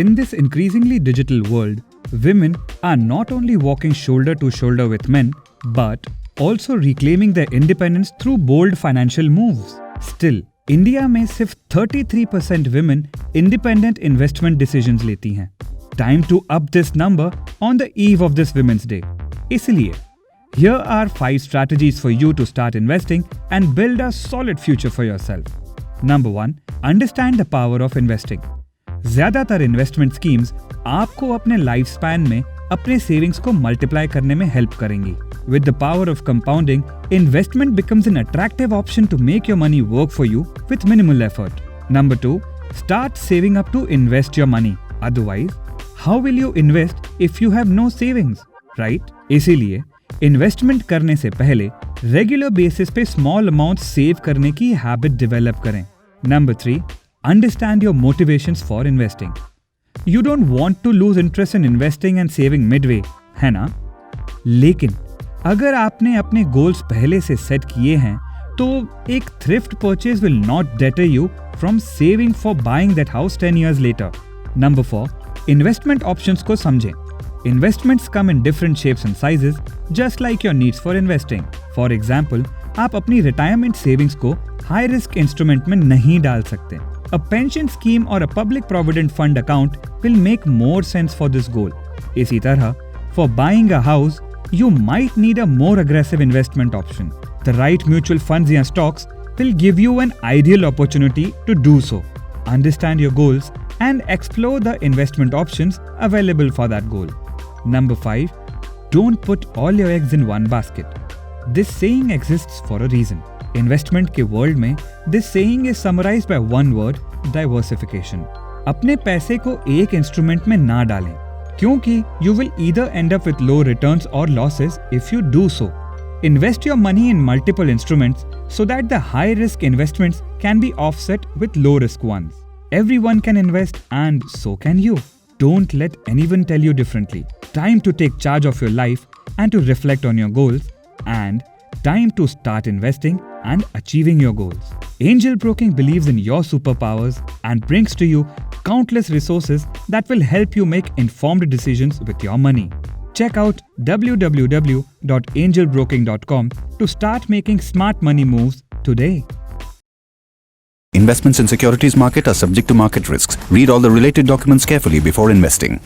In this increasingly digital world, women are not only walking shoulder to shoulder with men, but also reclaiming their independence through bold financial moves. Still, India में सिर्फ 33% women independent investment decisions लेती हैं. Time to up this number on the eve of this Women's Day. इसलिए, here are 5 strategies for you to start investing and build a solid future for yourself. Number 1, understand the power of investing. ज्यादातर investment schemes आपको अपने life span में अपने savings को multiply करने में help करेंगी. With the power of compounding, investment becomes an attractive option to make your money work for you with minimal effort. Number 2, start saving up to invest your money. Otherwise, how will you invest if you have no savings, right? इसीलिए investment करने से पहले regular basis पे small amount save करने की habit develop करें. Number 3, understand your motivations for investing. You don't want to lose interest in investing and saving midway, है ना? लेकिन अगर आपने अपने गोल्स पहले से सेट किए हैं, तो एक thrift purchase will not debtor you from saving for buying that house 10 years later. Number 4, investment options को समझें. Investments come in different shapes and sizes, just like your needs for investing. For example, आप अपनी retirement savings को high risk instrument में नहीं डाल सकते. A pension scheme or a public provident fund account will make more sense for this goal. इसी तरह, for buying a house, you might need a more aggressive investment option. The right mutual funds या stocks will give you an ideal opportunity to do so. Understand your goals and explore the investment options available for that goal. Number 5, don't put all your eggs in one basket. This saying exists for a reason. Investment के world में this saying is summarised by one word, diversification. अपने पैसे को एक instrument में ना डालें, क्योंकि you will either end up with low returns और losses if you do so. Invest your money in multiple instruments so that the high risk investments can be offset with low risk ones. Everyone can invest and so can you. Don't let anyone tell you differently. Time to take charge of your life and to reflect on your goals, and time to start investing and achieving your goals. Angel Broking believes in your superpowers and brings to you countless resources that will help you make informed decisions with your money. Check out www.angelbroking.com to start making smart money moves today. Investments in securities market are subject to market risks. Read all the related documents carefully before investing.